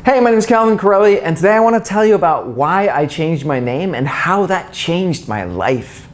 Hey, my name is Correli, and today I want to tell you about why I changed my name and how that changed my life.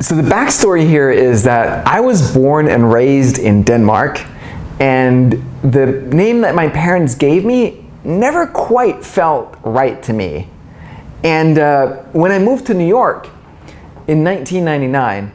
So the backstory here is that I was born and raised in Denmark, and the name that my parents gave me never quite felt right to me. And when I moved to New York in 1999,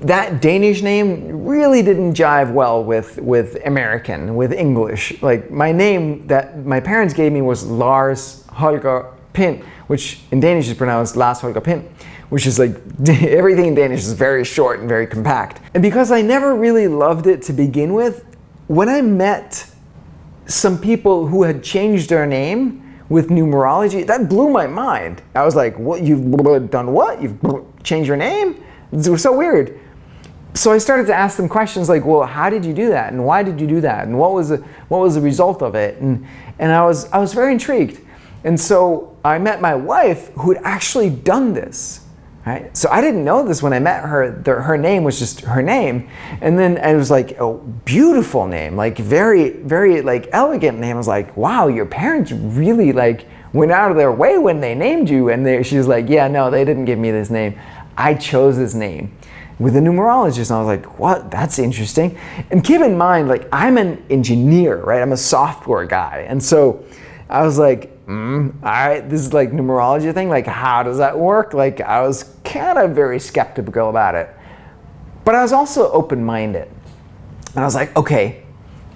that Danish name really didn't jive well with American, with English. Like, my name that my parents gave me was Lars Holger Pind, which in Danish is pronounced Lars Holger Pind, which is like, everything in Danish is very short and very compact. And because I never really loved it to begin with, when I met some people who had changed their name with numerology, that blew my mind. I was like, what, you've done what? You've changed your name? It was so weird. So I started to ask them questions like, well, how did you do that? And why did you do that? And what was the result of it? And I was very intrigued. And so I met my wife who had actually done this. Right? So I didn't know this when I met her. Her name was just her name. And then it was like a beautiful name, like very, very like elegant name. I was like, wow, your parents really like went out of their way when they named you. And she was like, yeah, no, they didn't give me this name. I chose this name with a numerologist. And I was like, what? That's interesting. And keep in mind, like, I'm an engineer, right? I'm a software guy. And so I was like, all right, this is like numerology thing. Like, how does that work? Like, I was kind of very skeptical about it, but I was also open-minded. And I was like, okay,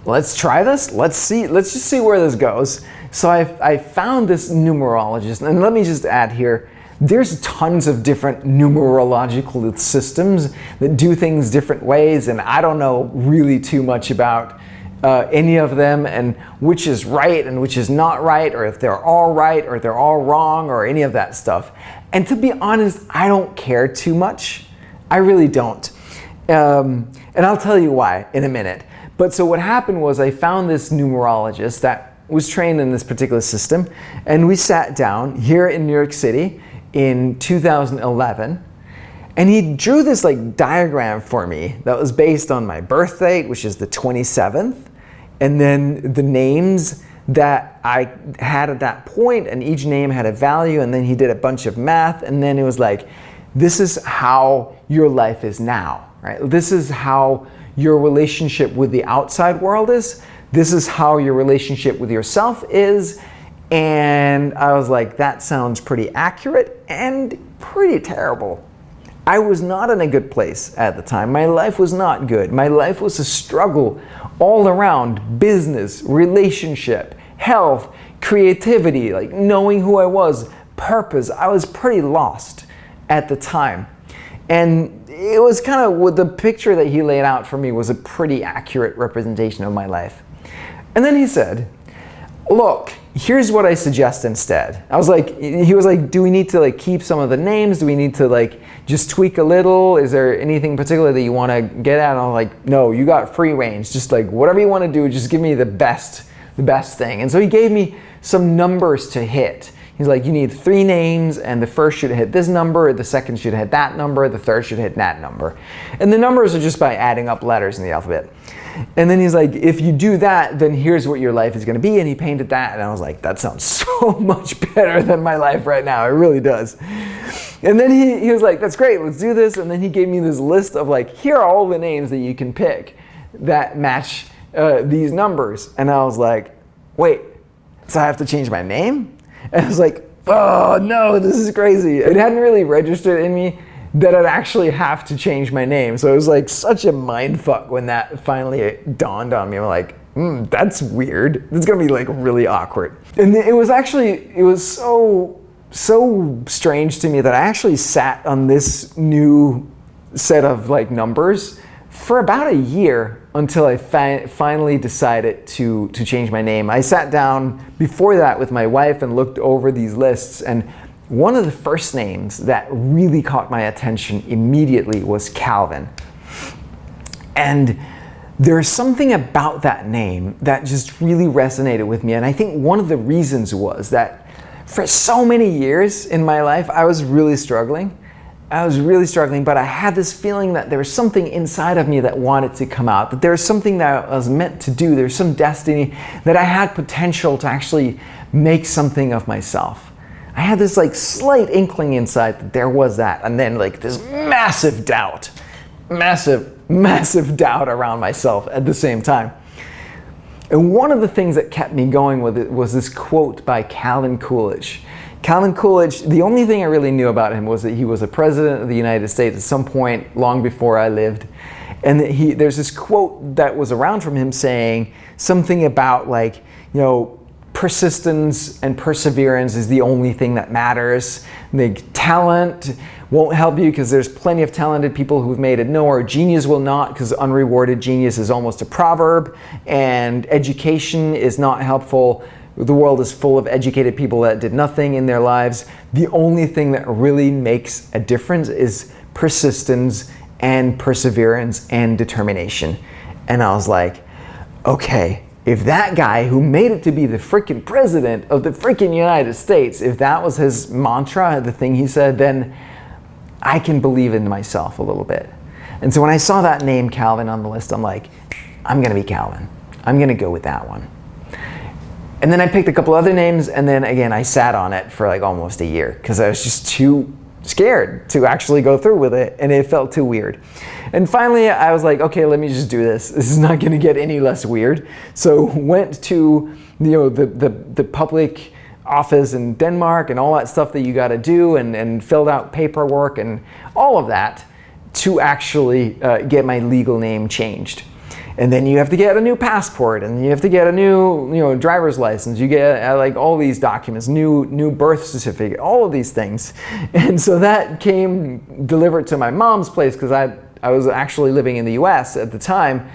let's try this. Let's just see where this goes. So I found this numerologist, and let me just add here, there's tons of different numerological systems that do things different ways, and I don't know really too much about any of them and which is right and which is not right, or if they're all right or they're all wrong, or any of that stuff. And to be honest, I don't care too much. I really don't. And I'll tell you why in a minute. But so what happened was I found this numerologist that was trained in this particular system, and we sat down here in New York City in 2011. And he drew this like diagram for me that was based on my birth date, which is the 27th, and then the names that I had at that point, and each name had a value, and then he did a bunch of math, and then it was like, this is how your life is now, right? This is how your relationship with the outside world is. This is how your relationship with yourself is. And I was like, that sounds pretty accurate and pretty terrible. I was not in a good place at the time. My life was not good. My life was a struggle all around: business, relationship, health, creativity, like knowing who I was, purpose. I was pretty lost at the time. And it was kind of what the picture that he laid out for me was a pretty accurate representation of my life. And then he said, look, here's what I suggest instead. He was like, do we need to like keep some of the names? Do we need to like just tweak a little? Is there anything particular that you want to get at? And I'm like, no, you got free range. Just like whatever you want to do, just give me the best thing. And so he gave me some numbers to hit. He's like, you need 3 names, and the first should hit this number, the second should hit that number, the third should hit that number. And the numbers are just by adding up letters in the alphabet. And then he's like, if you do that, then here's what your life is going to be. And he painted that, and I was like, that sounds so much better than my life right now. It really does. And then he was like, that's great, let's do this. And then he gave me this list of like, here are all the names that you can pick that match these numbers. And I was like, wait, so I have to change my name? And I was like, oh no, this is crazy. It hadn't really registered in me that I'd actually have to change my name. So it was like such a mind fuck when that finally dawned on me. I'm like, that's weird. It's gonna be like really awkward. And it was so strange to me that I actually sat on this new set of like numbers for about a year until I finally decided to change my name. I sat down before that with my wife and looked over these lists, and one of the first names that really caught my attention immediately was Calvin. And there's something about that name that just really resonated with me. And I think one of the reasons was that for so many years in my life, I was really struggling. But I had this feeling that there was something inside of me that wanted to come out, that there was something that I was meant to do, there's some destiny, that I had potential to actually make something of myself. I had this like slight inkling inside that there was that, and then like this massive doubt around myself at the same time. And one of the things that kept me going with it was this quote by Calvin Coolidge. Calvin Coolidge, the only thing I really knew about him was that he was a president of the United States at some point long before I lived. And that there's this quote that was around from him saying something about like, persistence and perseverance is the only thing that matters. Talent won't help you because there's plenty of talented people who've made it nowhere. Genius will not, because unrewarded genius is almost a proverb. And education is not helpful. The world is full of educated people that did nothing in their lives. The only thing that really makes a difference is persistence and perseverance and determination. And I was like, okay, if that guy who made it to be the freaking president of the freaking United States, if that was his mantra, the thing he said, then I can believe in myself a little bit. And so when I saw that name Calvin on the list, I'm like, I'm gonna be Calvin. I'm gonna go with that one. And then I picked a couple other names, and then again, I sat on it for like almost a year because I was just too scared to actually go through with it, and it felt too weird. And finally, I was like, okay, let me just do this. This is not gonna get any less weird. So went to the public office in Denmark and all that stuff that you gotta do, and filled out paperwork and all of that to actually get my legal name changed. And then you have to get a new passport, and you have to get a new driver's license. You get like all these documents, new birth certificate, all of these things. And so that came delivered to my mom's place because I was actually living in the US at the time,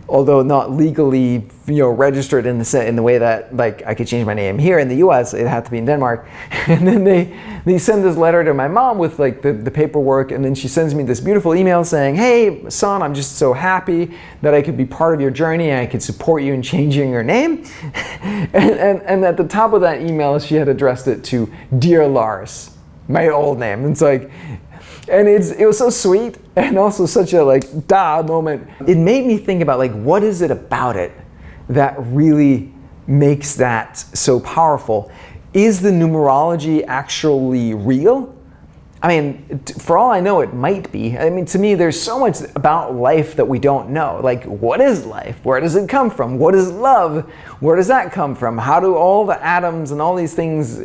although not legally registered in the way that like I could change my name here in the US. It had to be in Denmark. And then they send this letter to my mom with like the paperwork, and then she sends me this beautiful email saying, hey son, I'm just so happy that I could be part of your journey and I could support you in changing your name. and at the top of that email she had addressed it to Dear Lars, my old name. It's like, and it was so sweet and also such a like moment. It made me think about like, what is it about it that really makes that so powerful? Is the numerology actually real? I mean, for all I know, it might be. I mean, to me, there's so much about life that we don't know. Like, what is life? Where does it come from? What is love? Where does that come from? How do all the atoms and all these things,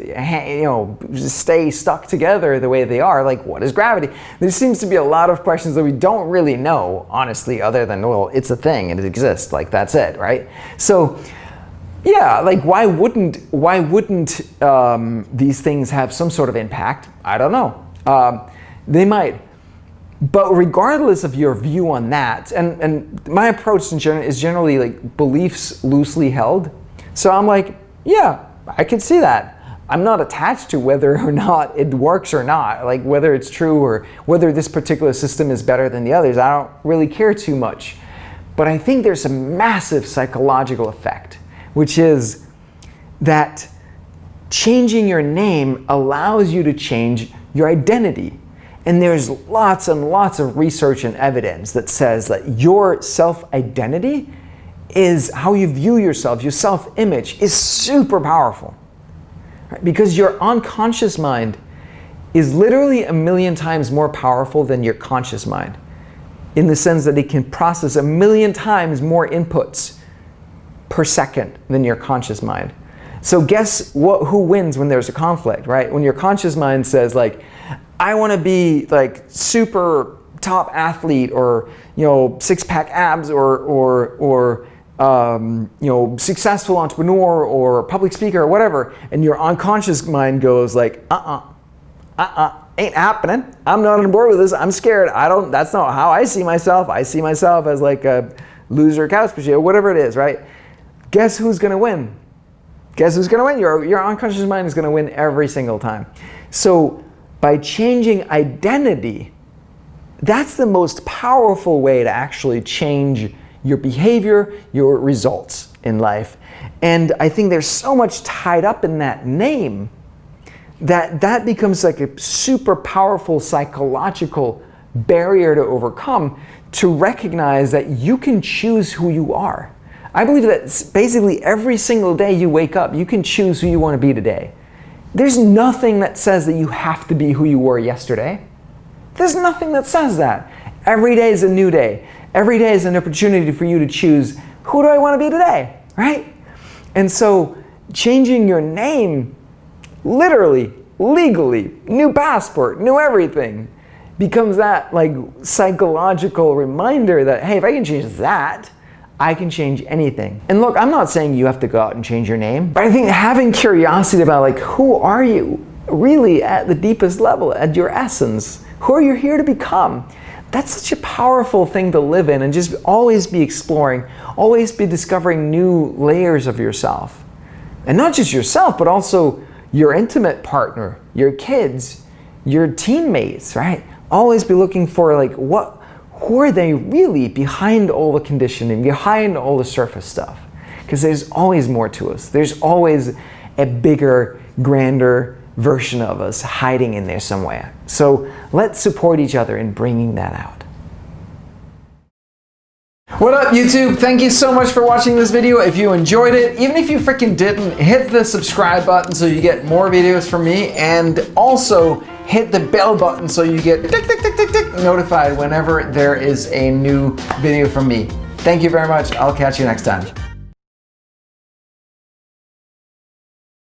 stay stuck together the way they are? Like, what is gravity? There seems to be a lot of questions that we don't really know, honestly, other than, well, it's a thing and it exists. Like, that's it, right? So, yeah, like why wouldn't these things have some sort of impact? I don't know. They might. But regardless of your view on that, and my approach is generally like beliefs loosely held. So I'm like, yeah, I can see that. I'm not attached to whether or not it works or not, like whether it's true or whether this particular system is better than the others. I don't really care too much. But I think there's a massive psychological effect, which is that changing your name allows you to change your identity. And there's lots and lots of research and evidence that says that your self-identity is how you view yourself, your self-image is super powerful. Right? Because your unconscious mind is literally 1,000,000 times more powerful than your conscious mind, in the sense that it can process 1,000,000 times more inputs per second than your conscious mind. So guess who wins when there's a conflict, right? When your conscious mind says like, I want to be like super top athlete, or six-pack abs, or successful entrepreneur or public speaker or whatever, and your unconscious mind goes like, ain't happening. I'm not on board with this. I'm scared. That's not how I see myself. I see myself as like a loser, couch potato, whatever it is, right? Guess who's going to win? Guess who's going to win? Your unconscious mind is going to win every single time. So by changing identity, that's the most powerful way to actually change your behavior, your results in life. And I think there's so much tied up in that name that becomes like a super powerful psychological barrier to overcome, to recognize that you can choose who you are. I believe that basically every single day you wake up, you can choose who you want to be today. There's nothing that says that you have to be who you were yesterday. There's nothing that says that. Every day is a new day. Every day is an opportunity for you to choose, who do I want to be today, right? And so changing your name, literally, legally, new passport, new everything, becomes that like psychological reminder that, hey, if I can change that, I can change anything. And look, I'm not saying you have to go out and change your name, but I think having curiosity about like, who are you really at the deepest level, at your essence? Who are you here to become? That's such a powerful thing to live in, and just always be exploring, always be discovering new layers of yourself. And not just yourself, but also your intimate partner, your kids, your teammates, right? Always be looking for like, who are they really behind all the conditioning, behind all the surface stuff? Because there's always more to us. There's always a bigger, grander version of us hiding in there somewhere. So let's support each other in bringing that out. What up, YouTube? Thank you so much for watching this video. If you enjoyed it, even if you freaking didn't, hit the subscribe button so you get more videos from me, and also hit the bell button so you get tick, tick, tick, tick, tick, notified whenever there is a new video from me. Thank you very much. I'll catch you next time.